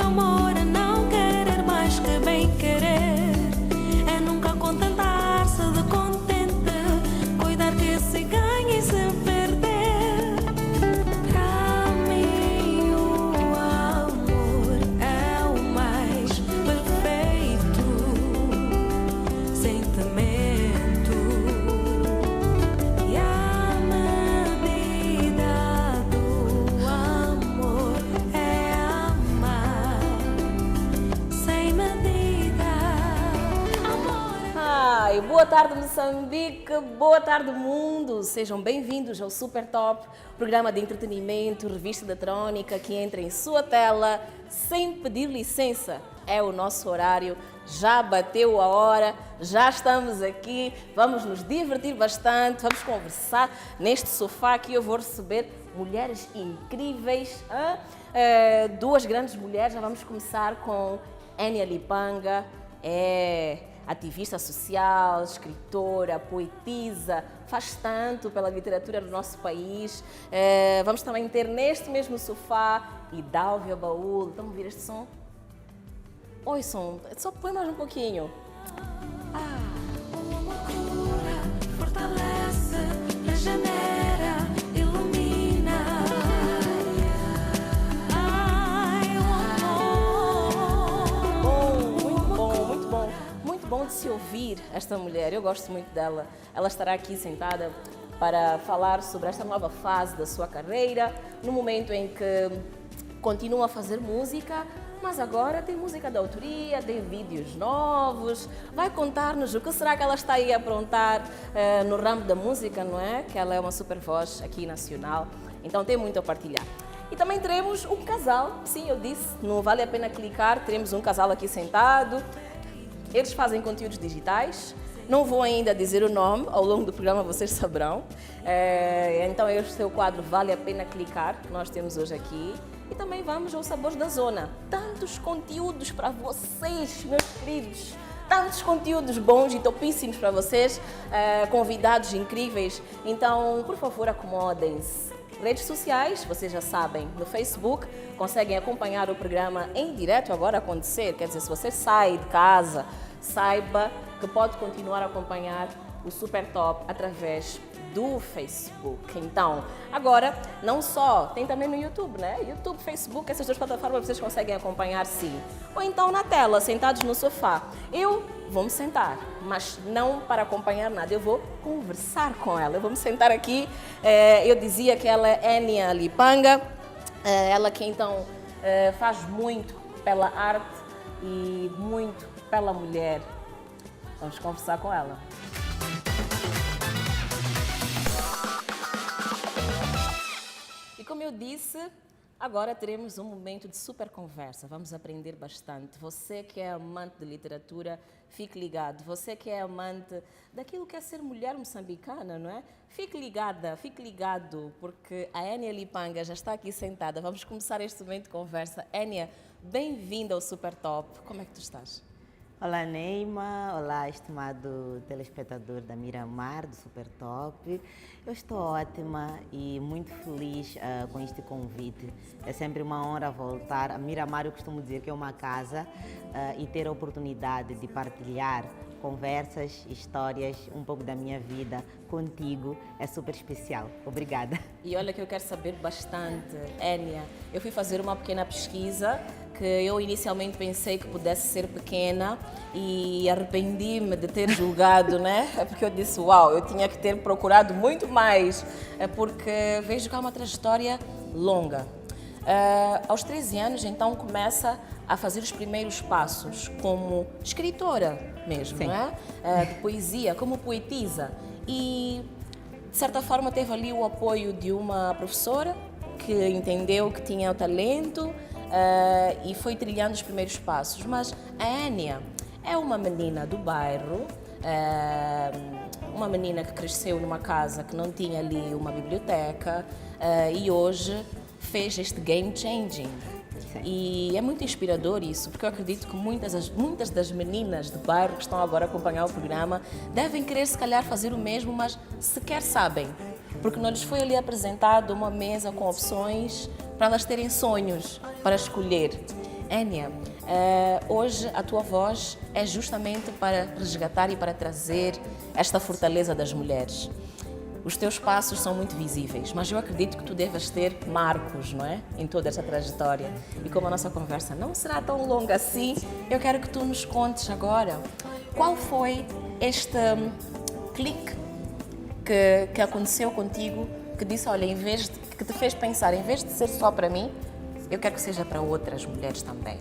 amor é não querer mais que bem querer. É nunca contentar-se de contente, cuidar que se ganha e se perder. Pra mim o amor é o mais perfeito sentimento. E a medida do amor é amar sem medida. Amor é... Ai, boa tarde Moçambique, boa tarde mundo, sejam bem-vindos ao Super Top, programa de entretenimento, revista eletrônica que entra em sua tela sem pedir licença. É o nosso horário, já bateu a hora, já estamos aqui, vamos nos divertir bastante, vamos conversar neste sofá que eu vou receber mulheres incríveis, duas grandes mulheres. Já vamos começar com Enia Lipanga, ativista social, escritora, poetisa, faz tanto pela literatura do nosso país. Vamos também ter neste mesmo sofá Idálvia Baúl. Estão a ouvir este som? Oi, som, só põe mais um pouquinho. O amor cura, fortalece, regenera, ilumina. Ai, o amor. Muito bom, muito bom. Muito bom de se ouvir esta mulher, eu gosto muito dela. Ela estará aqui sentada para falar sobre esta nova fase da sua carreira, no momento em que continua a fazer música, mas agora tem música de autoria, tem vídeos novos, vai contar-nos o que será que ela está aí a aprontar no ramo da música, não é? Que ela é uma super voz aqui nacional, então tem muito a partilhar. E também teremos um casal, sim, eu disse, não vale a pena clicar, teremos um casal aqui sentado. Eles fazem conteúdos digitais, não vou ainda dizer o nome, ao longo do programa vocês saberão. Então este é o quadro Vale a Pena Clicar, que nós temos hoje aqui. E também vamos aos sabores da zona. Tantos conteúdos para vocês, meus queridos. Tantos conteúdos bons e topíssimos para vocês, convidados incríveis. Então, por favor, acomodem-se. Redes sociais, vocês já sabem, no Facebook, conseguem acompanhar o programa em direto agora acontecer. Quer dizer, se você sai de casa, saiba que pode continuar a acompanhar o Super Top através do Facebook. Então, agora, não só, tem também no YouTube, né? YouTube, Facebook, essas duas plataformas vocês conseguem acompanhar sim. Ou então na tela, sentados no sofá. Eu vou me sentar, mas não para acompanhar nada, eu vou conversar com ela. Eu vou me sentar aqui, eu dizia que ela é Enia Lipanga, ela que então faz muito pela arte e muito pela mulher. Vamos conversar com ela. E como eu disse, agora teremos um momento de super conversa. Vamos aprender bastante. Você que é amante de literatura, fique ligado. Você que é amante daquilo que é ser mulher moçambicana, não é? Fique ligada, fique ligado, porque a Enia Lipanga já está aqui sentada. Vamos começar este momento de conversa. Enia, bem-vinda ao Super Top. Como é que tu estás? Olá, Neima. Olá, estimado telespectador da Miramar, do Super Top. Eu estou ótima e muito feliz com este convite. É sempre uma honra voltar. A Miramar, eu costumo dizer que é uma casa e ter a oportunidade de partilhar conversas, histórias, um pouco da minha vida contigo é super especial. Obrigada. E olha que eu quero saber bastante, Enia. Eu fui fazer uma pequena pesquisa que eu inicialmente pensei que pudesse ser pequena e arrependi-me de ter julgado, né? Porque eu disse, uau, eu tinha que ter procurado muito mais, porque vejo que há uma trajetória longa. Aos 13 anos, então, começa a fazer os primeiros passos como escritora mesmo, Sim. Não é? De poesia, como poetisa. E, de certa forma, teve ali o apoio de uma professora que entendeu que tinha o talento e foi trilhando os primeiros passos. Mas a Enia é uma menina do bairro, uma menina que cresceu numa casa que não tinha ali uma biblioteca e hoje fez este game changing. Sim. E é muito inspirador isso, porque eu acredito que muitas das meninas do bairro que estão agora a acompanhar o programa devem querer, se calhar, fazer o mesmo, mas sequer sabem. Porque não lhes foi ali apresentado uma mesa com opções para elas terem sonhos para escolher. Enia, hoje a tua voz é justamente para resgatar e para trazer esta fortaleza das mulheres. Os teus passos são muito visíveis, mas eu acredito que tu devas ter marcos, não é? Em toda esta trajetória. E como a nossa conversa não será tão longa assim, eu quero que tu nos contes agora qual foi este clique que aconteceu contigo, que disse, olha, que te fez pensar, em vez de ser só para mim, eu quero que seja para outras mulheres também.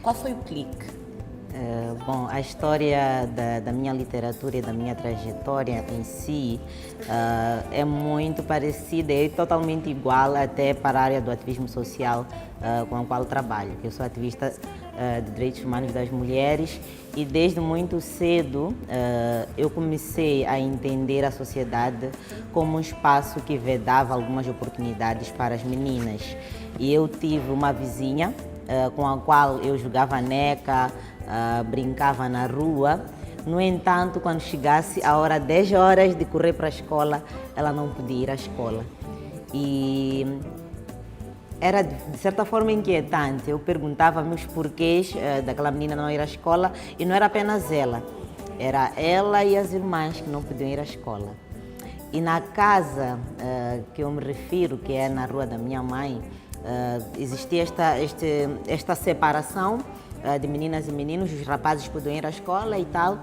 Qual foi o clique? Bom, a história da minha literatura e da minha trajetória em si é muito parecida e totalmente igual até para a área do ativismo social com a qual trabalho. Eu sou ativista de direitos humanos das mulheres e desde muito cedo eu comecei a entender a sociedade como um espaço que vedava algumas oportunidades para as meninas. E eu tive uma vizinha com a qual eu jogava neca, brincava na rua. No entanto, quando chegasse a hora 10 horas de correr para a escola, ela não podia ir à escola. E era de certa forma inquietante. Eu perguntava-me os porquês daquela menina não ir à escola e não era apenas ela. Era ela e as irmãs que não podiam ir à escola. E na casa que eu me refiro, que é na rua da minha mãe, existia esta separação de meninas e meninos, os rapazes podiam ir à escola e tal.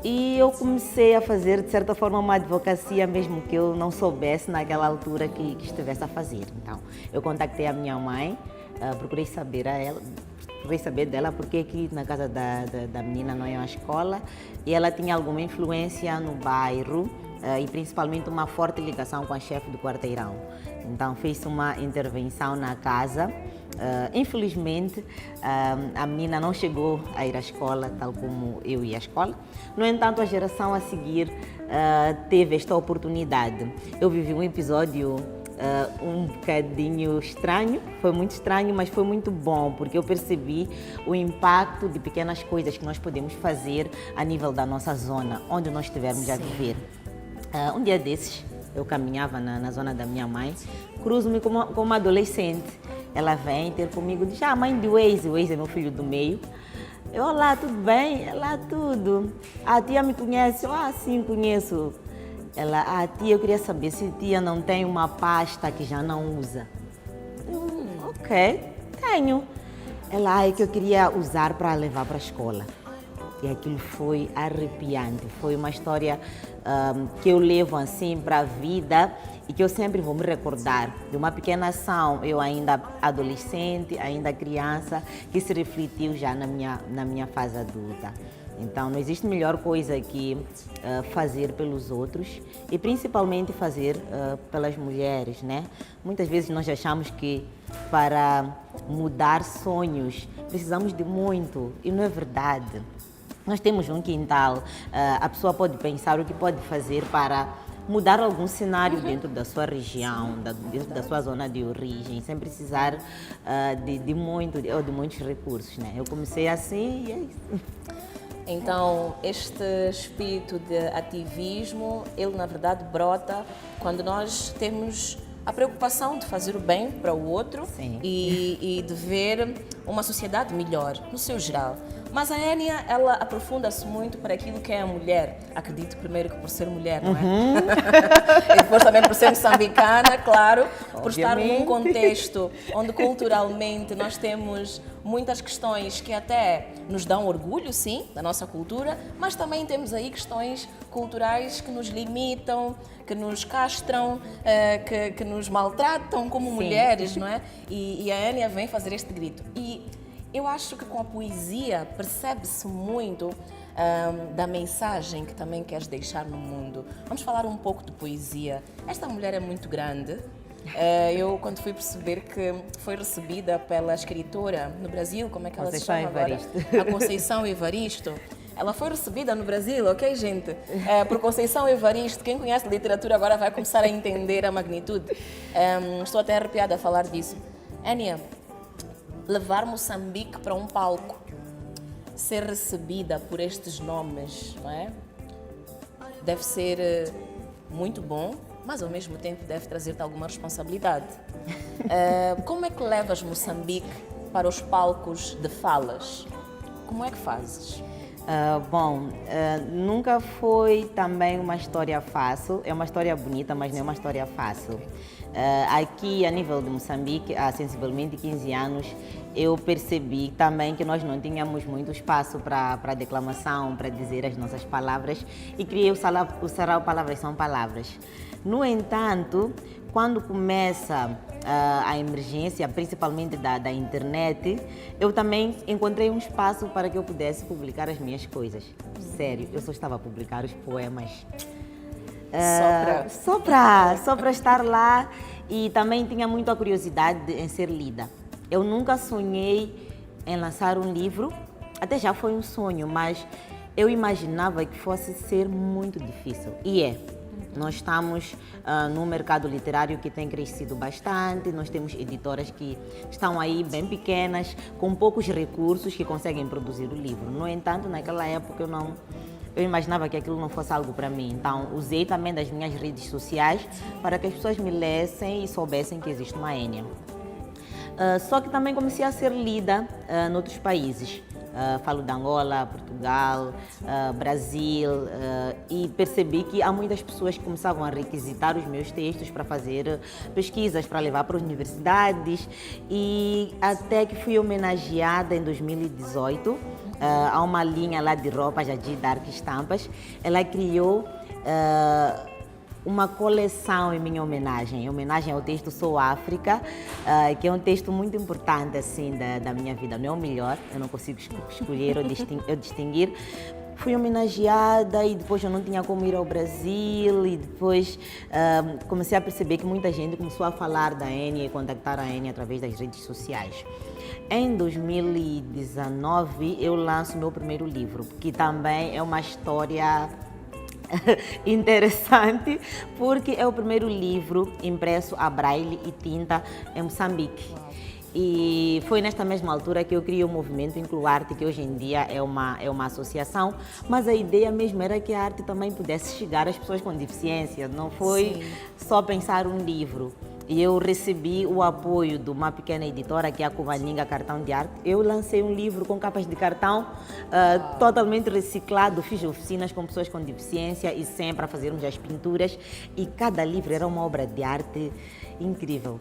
E eu comecei a fazer, de certa forma, uma advocacia, mesmo que eu não soubesse naquela altura que estivesse a fazer. Então, eu contactei a minha mãe, procurei saber dela porque que na casa da menina não ia à escola e ela tinha alguma influência no bairro e principalmente uma forte ligação com a chefe do quarteirão. Então, fez uma intervenção na casa. Infelizmente, a menina não chegou a ir à escola, tal como eu ia à escola. No entanto, a geração a seguir teve esta oportunidade. Eu vivi um episódio um bocadinho estranho, foi muito estranho, mas foi muito bom, porque eu percebi o impacto de pequenas coisas que nós podemos fazer a nível da nossa zona, onde nós estivermos a viver. Um dia desses, eu caminhava na zona da minha mãe, cruzo-me com uma adolescente. Ela vem ter comigo e diz, mãe de Waze, o Waze é meu filho do meio. Eu, olá, tudo bem? Ela, tudo. A tia me conhece? Eu, sim, conheço. Ela, tia, eu queria saber se tia não tem uma pasta que já não usa. Ok, tenho. Ela, é que eu queria usar para levar para a escola. E aquilo foi arrepiante, foi uma história que eu levo assim para a vida e que eu sempre vou me recordar de uma pequena ação, eu ainda adolescente, ainda criança, que se refletiu já na minha fase adulta. Então, não existe melhor coisa que fazer pelos outros e principalmente fazer pelas mulheres, né? Muitas vezes nós achamos que para mudar sonhos precisamos de muito e não é verdade. Nós temos um quintal, a pessoa pode pensar o que pode fazer para mudar algum cenário dentro da sua região, dentro da sua zona de origem, sem precisar de muitos recursos, né? Eu comecei assim e é isso. Então, este espírito de ativismo, ele na verdade brota quando nós temos a preocupação de fazer o bem para o outro e de ver uma sociedade melhor, no seu geral. Mas a Enia, ela aprofunda-se muito para aquilo que é a mulher. Acredito primeiro que por ser mulher, não é? E depois também por ser moçambicana, claro, por estar num contexto onde culturalmente nós temos muitas questões que até nos dão orgulho, sim, da nossa cultura, mas também temos aí questões culturais que nos limitam, que nos castram, que nos maltratam como mulheres, não é? E a Enia vem fazer este grito. E eu acho que com a poesia percebe-se muito da mensagem que também queres deixar no mundo. Vamos falar um pouco de poesia. Esta mulher é muito grande. Eu, quando fui perceber que foi recebida pela escritora no Brasil, como é que ela se chama agora? A Conceição Evaristo. Ela foi recebida no Brasil, ok, gente? Por Conceição Evaristo. Quem conhece literatura agora vai começar a entender a magnitude. Estou até arrepiada a falar disso. Enia, levar Moçambique para um palco, ser recebida por estes nomes, não é? Deve ser muito bom, mas ao mesmo tempo deve trazer-te alguma responsabilidade. Como é que levas Moçambique para os palcos de falas. Como é que fazes? Nunca foi também uma história fácil. É uma história bonita, mas não é uma história fácil. Aqui, a nível de Moçambique, há sensivelmente 15 anos, eu percebi também que nós não tínhamos muito espaço para declamação, para dizer as nossas palavras, e criei o Sarau Palavras São Palavras. No entanto, quando começa a emergência, principalmente da internet, eu também encontrei um espaço para que eu pudesse publicar as minhas coisas. Sério, eu só estava a publicar os poemas só para estar lá, e também tinha muita curiosidade em ser lida. Eu nunca sonhei em lançar um livro, até já foi um sonho, mas eu imaginava que fosse ser muito difícil, e é. Nós estamos num mercado literário que tem crescido bastante, nós temos editoras que estão aí bem pequenas, com poucos recursos, que conseguem produzir o livro. No entanto, naquela época eu imaginava que aquilo não fosse algo para mim. Então, usei também das minhas redes sociais para que as pessoas me lessem e soubessem que existe uma Enya. Só que também comecei a ser lida noutros países. Falo de Angola, Portugal, Brasil, e percebi que há muitas pessoas que começavam a requisitar os meus textos para fazer pesquisas, para levar para as universidades, e até que fui homenageada em 2018. Há uma linha lá de roupas, a de Dark Estampas. Ela criou uma coleção em minha homenagem, em homenagem ao texto Sou África, que é um texto muito importante assim da minha vida. Não é o melhor, eu não consigo escolher ou distinguir. Fui homenageada e depois eu não tinha como ir ao Brasil, e depois comecei a perceber que muita gente começou a falar da Enya e contactar a Enya através das redes sociais. Em 2019 eu lanço meu primeiro livro, que também é uma história interessante, porque é o primeiro livro impresso a braille e tinta em Moçambique. E foi nesta mesma altura que eu criei o movimento Incluarte, que hoje em dia é uma associação, mas a ideia mesmo era que a arte também pudesse chegar às pessoas com deficiência, não foi só pensar um livro. E eu recebi o apoio de uma pequena editora, que é a Cuvaninga Cartão de Arte. Eu lancei um livro com capas de cartão totalmente reciclado, fiz oficinas com pessoas com deficiência e sempre a fazermos as pinturas, e cada livro era uma obra de arte incrível.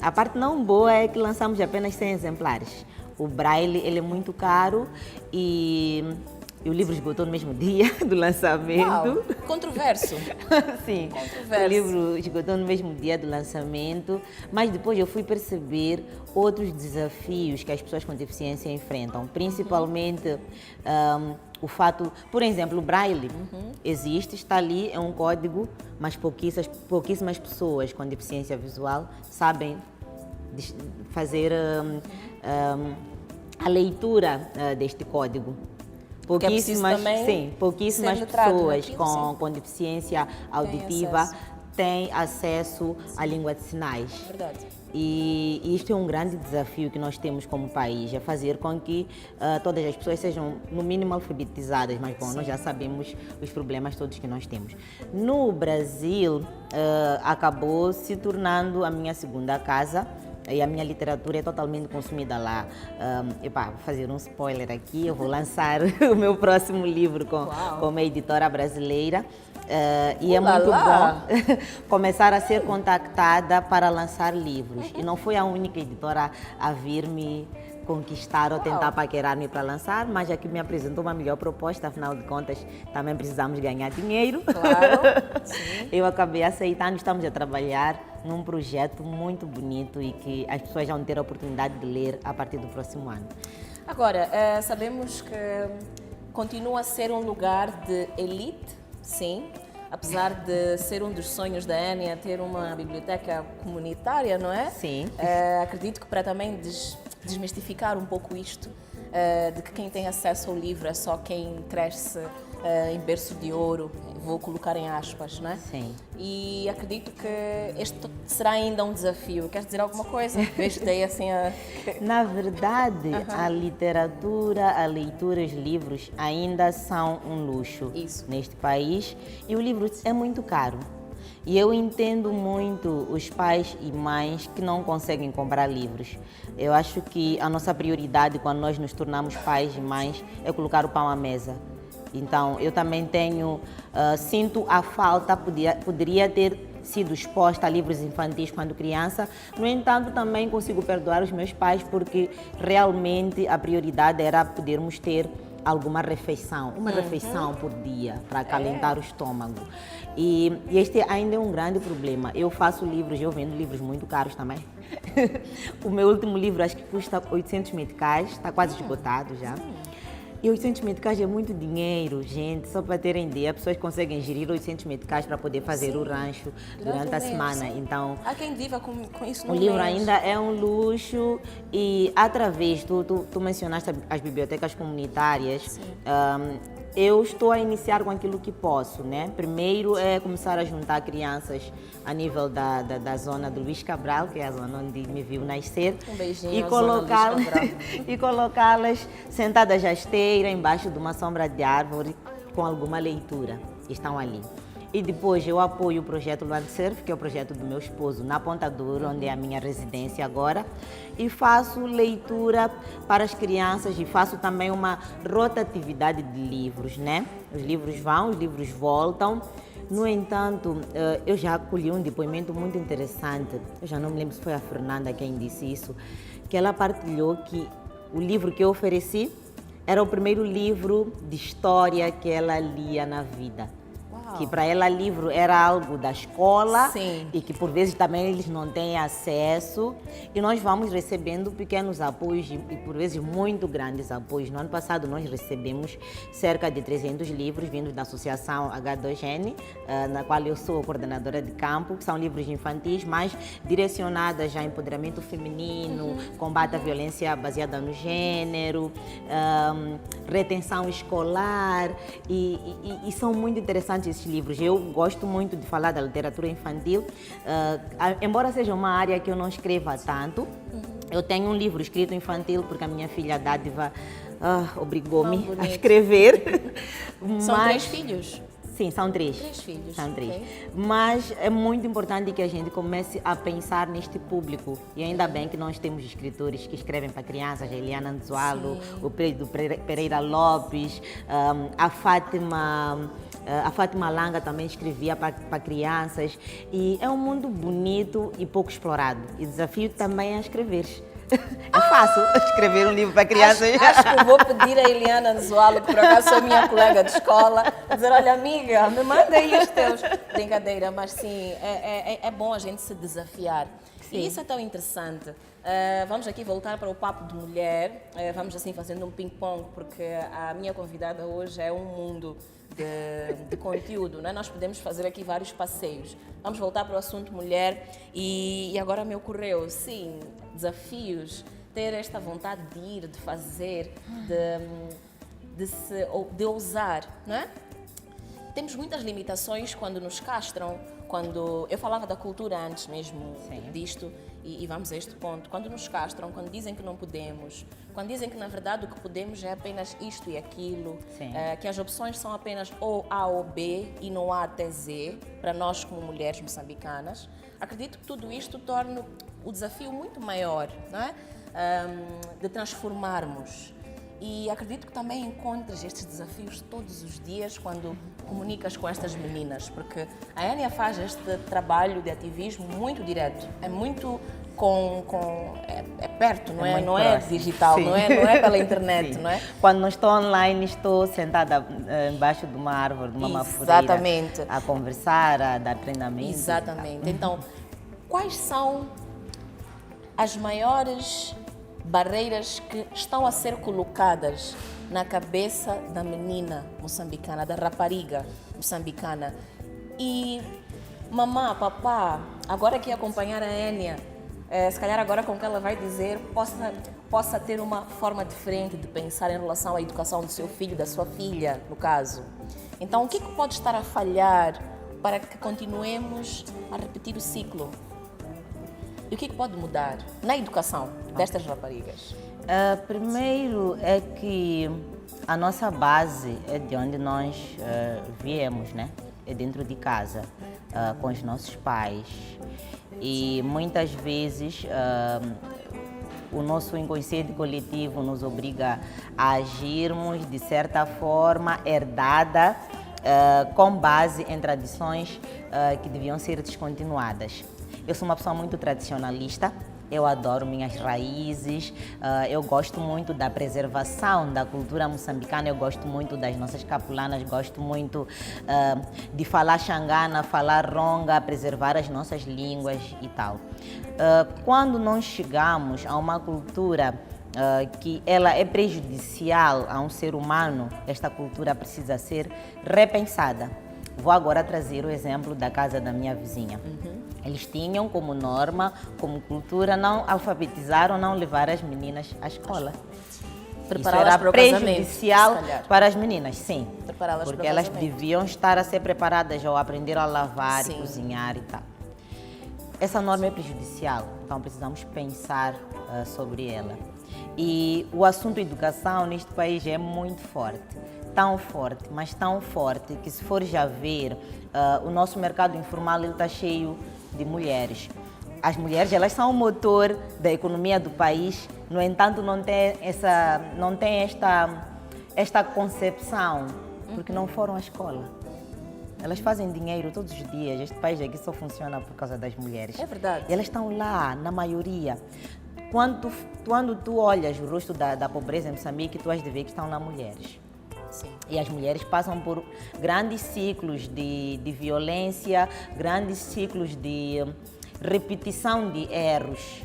A parte não boa é que lançamos apenas 100 exemplares. O braille ele é muito caro e o livro esgotou no mesmo dia do lançamento. Uau, controverso. Sim, controverso. O livro esgotou no mesmo dia do lançamento, mas depois eu fui perceber outros desafios que as pessoas com deficiência enfrentam, principalmente o fato, por exemplo, o braille existe, está ali, é um código, mas pouquíssimas pessoas com deficiência visual sabem fazer a leitura deste código. Pouquíssimas pessoas com deficiência auditiva têm acesso à língua de sinais. Verdade. E isto é um grande desafio que nós temos como país, é fazer com que todas as pessoas sejam, no mínimo, alfabetizadas, mas bom, nós já sabemos os problemas todos que nós temos. No Brasil, acabou se tornando a minha segunda casa, e a minha literatura é totalmente consumida lá. Vou fazer um spoiler aqui, eu vou lançar o meu próximo livro com uma editora brasileira. E é muito bom começar a ser contactada para lançar livros. E não foi a única editora a vir-me conquistar ou tentar paquerar-me para lançar, mas aqui me apresentou uma melhor proposta, afinal de contas também precisamos ganhar dinheiro. Claro, sim. Eu acabei aceitando, estamos a trabalhar num projeto muito bonito e que as pessoas vão ter a oportunidade de ler a partir do próximo ano. Agora, sabemos que continua a ser um lugar de elite, sim, apesar de ser um dos sonhos da Enya ter uma biblioteca comunitária, não é? Sim. Acredito que para também desmistificar um pouco isto, de que quem tem acesso ao livro é só quem cresce em berço de ouro, vou colocar em aspas, não é? Sim. E acredito que este será ainda um desafio. Queres dizer alguma coisa? Vejo-te assim a... Na verdade, a literatura, a leitura, os livros ainda são um luxo neste país, e o livro é muito caro. E eu entendo muito os pais e mães que não conseguem comprar livros. Eu acho que a nossa prioridade quando nós nos tornamos pais e mães é colocar o pão à mesa. Então, eu também sinto a falta, poderia ter sido exposta a livros infantis quando criança. No entanto, também consigo perdoar os meus pais porque realmente a prioridade era podermos ter alguma refeição, uma refeição por dia para acalentar o estômago. E este ainda é um grande problema. Eu faço livros, eu vendo livros muito caros também. O meu último livro acho que custa 800 meticais, está quase esgotado já. E 800 meticais é muito dinheiro, gente, só para terem ideia. As pessoas conseguem gerir 800 meticais para poder fazer o rancho durante a semana. Então, há quem viva com isso no o livro mês. ainda é um luxo e através, tu mencionaste as bibliotecas comunitárias, eu estou a iniciar com aquilo que posso, né? Primeiro é começar a juntar crianças a nível da zona do Luís Cabral, que é a zona onde me viu nascer. Um beijinho E à zona Luís Cabral. e colocá-las sentadas à esteira, embaixo de uma sombra de árvore, com alguma leitura. Estão ali. E depois eu apoio o projeto Land Surf, que é o projeto do meu esposo, na Ponta Douro, onde é a minha residência agora. E faço leitura para as crianças e faço também uma rotatividade de livros, né? Os livros vão, os livros voltam. No entanto, eu já acolhi um depoimento muito interessante. Eu já não me lembro se foi a Fernanda quem disse isso, que ela partilhou que o livro que eu ofereci era o primeiro livro de história que ela lia na vida. Que para ela livro era algo da escola. Sim. E que por vezes também eles não têm acesso e nós vamos recebendo pequenos apoios e por vezes muito grandes apoios. No ano passado nós recebemos cerca de 300 livros vindos da Associação H2N, na qual eu sou coordenadora de campo, que são livros infantis, mas direcionados a empoderamento feminino, combate à violência baseada no gênero, retenção escolar e são muito interessantes esses livros. Eu gosto muito de falar da literatura infantil, embora seja uma área que eu não escreva tanto. Eu tenho um livro escrito infantil porque a minha filha Dádiva obrigou-me a escrever. São 3 filhos? Sim, são 3. 3 filhos. São 3. Okay. Mas é muito importante que a gente comece a pensar neste público. E ainda bem que nós temos escritores que escrevem para crianças, a Eliana Anzualo, o Pedro Pereira Lopes, a Fátima Langa também escrevia para crianças. E é um mundo bonito e pouco explorado. E desafio também a escrever. É fácil escrever um livro para crianças. Acho que vou pedir a Eliana Anzualo, que por acaso é minha colega de escola, dizer, olha amiga, me manda aí os teus. Brincadeira, mas sim, é bom a gente se desafiar. Sim. E isso é tão interessante. Vamos aqui voltar para o papo de mulher, vamos assim fazendo um ping-pong, porque a minha convidada hoje é um mundo de conteúdo, né? Nós podemos fazer aqui vários passeios. Vamos voltar para o assunto mulher e agora me ocorreu, sim, desafios, ter esta vontade de ir, de fazer, de ousar, não é? Temos muitas limitações quando nos castram, quando eu falava da cultura antes mesmo disto e vamos a este ponto, quando nos castram, quando dizem que não podemos, quando dizem que na verdade o que podemos é apenas isto e aquilo, que as opções são apenas ou A ou B e não A até Z, para nós como mulheres moçambicanas, acredito que tudo isto torna o desafio muito maior, não é? De transformarmos. E acredito que também encontres estes desafios todos os dias quando comunicas com estas meninas, porque a Ania faz este trabalho de ativismo muito direto, é muito é perto, não é? Não é digital, não é pela internet, não é? Quando não estou online, estou sentada embaixo de uma árvore, de uma mafureira, a conversar, a dar treinamento. Exatamente. Então, quais são as maiores barreiras que estão a ser colocadas na cabeça da menina moçambicana, da rapariga moçambicana? E mamã, papá, agora que acompanhar a Enia, se calhar agora com o que ela vai dizer, possa ter uma forma diferente de pensar em relação à educação do seu filho, da sua filha, no caso. Então, o que pode estar a falhar para que continuemos a repetir o ciclo? E o que pode mudar na educação destas raparigas? Primeiro é que a nossa base é de onde nós viemos, né? É dentro de casa. com os nossos pais. E muitas vezes o nosso inconsciente coletivo nos obriga a agirmos de certa forma herdada, com base em tradições que deviam ser descontinuadas. Eu sou uma pessoa muito tradicionalista, eu adoro minhas raízes, eu gosto muito da preservação da cultura moçambicana, eu gosto muito das nossas capulanas, gosto muito de falar xangana, falar ronga, preservar as nossas línguas e tal. Quando nós chegamos a uma cultura que ela é prejudicial a um ser humano, esta cultura precisa ser repensada. Vou agora trazer o exemplo da casa da minha vizinha. Eles tinham como norma, como cultura, não alfabetizar ou não levar as meninas à escola. Isso era prejudicial para as meninas, sim. Porque elas deviam estar a ser preparadas ou aprender a lavar e cozinhar e tal. Essa norma é prejudicial, então precisamos pensar sobre ela. E o assunto educação neste país é muito forte. Tão forte, mas tão forte que se for já ver, o nosso mercado informal está cheio de mulheres. As mulheres, elas são o motor da economia do país, no entanto não tem esta concepção, porque não foram à escola. Elas fazem dinheiro todos os dias, este país aqui só funciona por causa das mulheres. É verdade. E elas estão lá, na maioria. Quando tu olhas o rosto da pobreza em Moçambique, tu has de ver que estão lá mulheres. Sim. E as mulheres passam por grandes ciclos de violência, grandes ciclos de repetição de erros.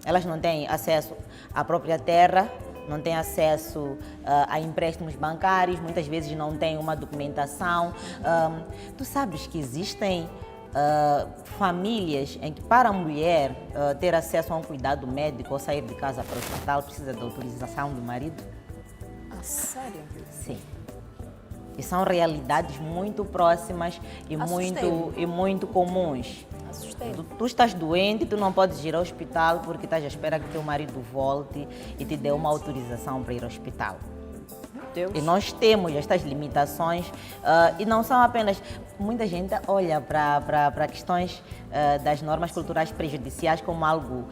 Elas não têm acesso à própria terra, não têm acesso a empréstimos bancários, muitas vezes não têm uma documentação. Tu sabes que existem famílias em que para a mulher ter acesso a um cuidado médico ou sair de casa para o hospital precisa da autorização do marido? Sério? Sim. E são realidades muito próximas e muito comuns. Assustei. Tu estás doente, tu não podes ir ao hospital porque estás à espera que teu marido volte e te dê uma autorização para ir ao hospital. Deus. E nós temos estas limitações e não são apenas... Muita gente olha para questões das normas culturais prejudiciais como algo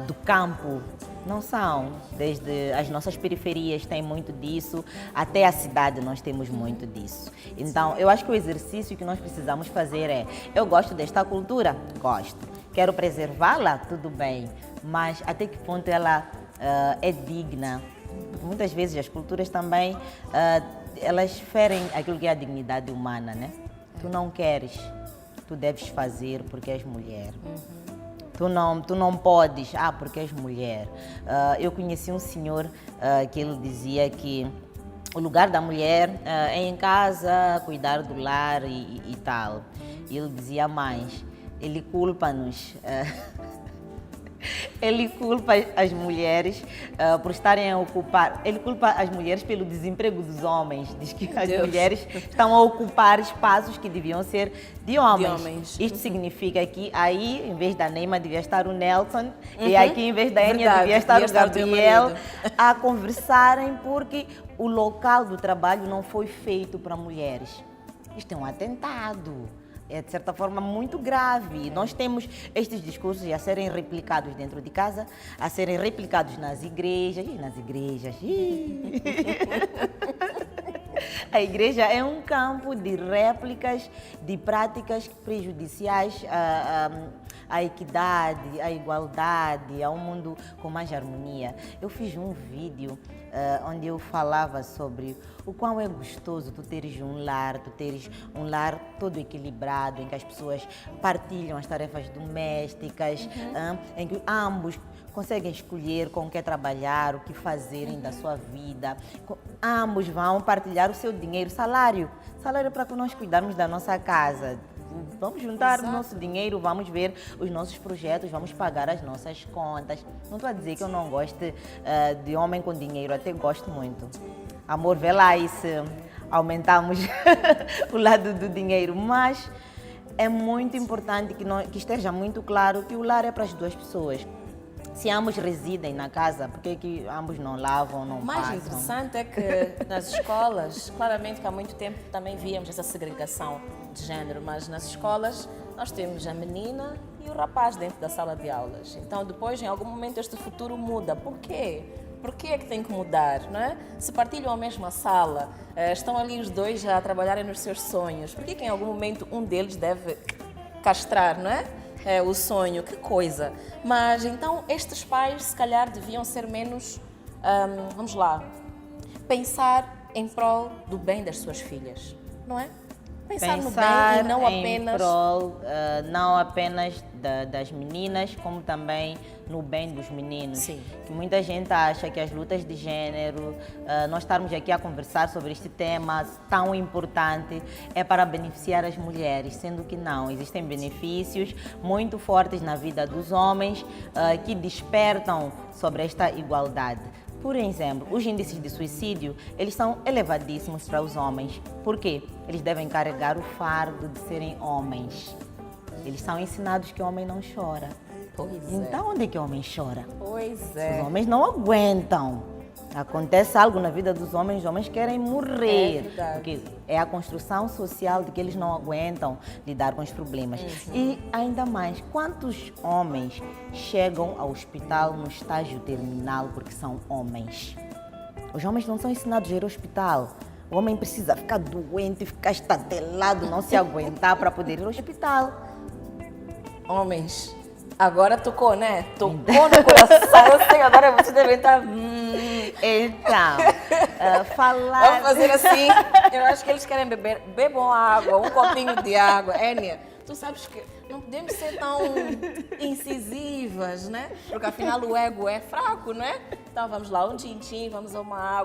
do campo. Não são. Desde as nossas periferias tem muito disso, até a cidade nós temos muito disso. Então, eu acho que o exercício que nós precisamos fazer é: eu gosto desta cultura? Gosto. Quero preservá-la? Tudo bem. Mas até que ponto ela é digna? Porque muitas vezes as culturas também, elas ferem aquilo que é a dignidade humana, né? Tu não queres, tu deves fazer porque és mulher. Tu não podes, porque és mulher. Eu conheci um senhor que ele dizia que o lugar da mulher é em casa, cuidar do lar e tal. E ele dizia mais, ele culpa-nos. Ele culpa as mulheres por estarem a ocupar... Ele culpa as mulheres pelo desemprego dos homens. Diz que as mulheres estão a ocupar espaços que deviam ser de homens. Isto significa que aí, em vez da Neima, devia estar o Nelson. E aqui, em vez da Enya, devia estar o Gabriel a conversarem, porque o local do trabalho não foi feito para mulheres. Isto é um atentado. É, de certa forma, muito grave. Nós temos estes discursos a serem replicados dentro de casa, a serem replicados nas igrejas. A igreja é um campo de réplicas, de práticas prejudiciais à equidade, à igualdade, a um mundo com mais harmonia. Eu fiz um vídeo onde eu falava sobre o quão é gostoso tu teres um lar todo equilibrado, em que as pessoas partilham as tarefas domésticas, em que ambos conseguem escolher com o que trabalhar, o que fazerem da sua vida. Ambos vão partilhar o seu dinheiro, salário para que nós cuidarmos da nossa casa. Vamos juntar o nosso dinheiro, vamos ver os nossos projetos, vamos pagar as nossas contas. Não estou a dizer que eu não gosto de homem com dinheiro, até gosto muito. Amor, vê lá e se aumentamos o lado do dinheiro. Mas é muito importante que esteja muito claro que o lar é para as duas pessoas. Se ambos residem na casa, por que ambos não lavam, não passam? O mais interessante é que nas escolas, claramente que há muito tempo também víamos essa segregação de género, mas nas escolas nós temos a menina e o rapaz dentro da sala de aulas. Então depois, em algum momento, este futuro muda. Por quê? Por que é que tem que mudar, não é? Se partilham a mesma sala, estão ali os dois a trabalharem nos seus sonhos, por que em algum momento um deles deve castrar, não é? O sonho, que coisa. Mas então estes pais se calhar deviam ser menos, vamos lá, pensar em prol do bem das suas filhas, não é? Pensar no bem e não apenas... prol, não apenas das meninas, como também no bem dos meninos. Sim. Que muita gente acha que as lutas de género, nós estarmos aqui a conversar sobre este tema tão importante, é para beneficiar as mulheres, sendo que não. Existem benefícios muito fortes na vida dos homens que despertam sobre esta igualdade. Por exemplo, os índices de suicídio, eles são elevadíssimos para os homens. Por quê? Eles devem carregar o fardo de serem homens. Eles são ensinados que o homem não chora. Pois Então, onde é que o homem chora? Pois é. Os homens não aguentam. Acontece algo na vida dos homens, os homens querem morrer. É verdade. Porque é a construção social de que eles não aguentam lidar com os problemas. E ainda mais, quantos homens chegam ao hospital no estágio terminal porque são homens? Os homens não são ensinados a ir ao hospital. O homem precisa ficar doente, ficar estatelado, não se aguentar para poder ir ao hospital. Homens, agora tocou, né? Tocou no coração. Eu sei, agora vocês devem estar... Então, falar... Vamos fazer assim. Eu acho que eles querem beber. Bebam água, um copinho de água. Énia, tu sabes que não podemos ser tão incisivas, né? Porque afinal o ego é fraco, né? Então vamos lá, um tintim, vamos a uma água.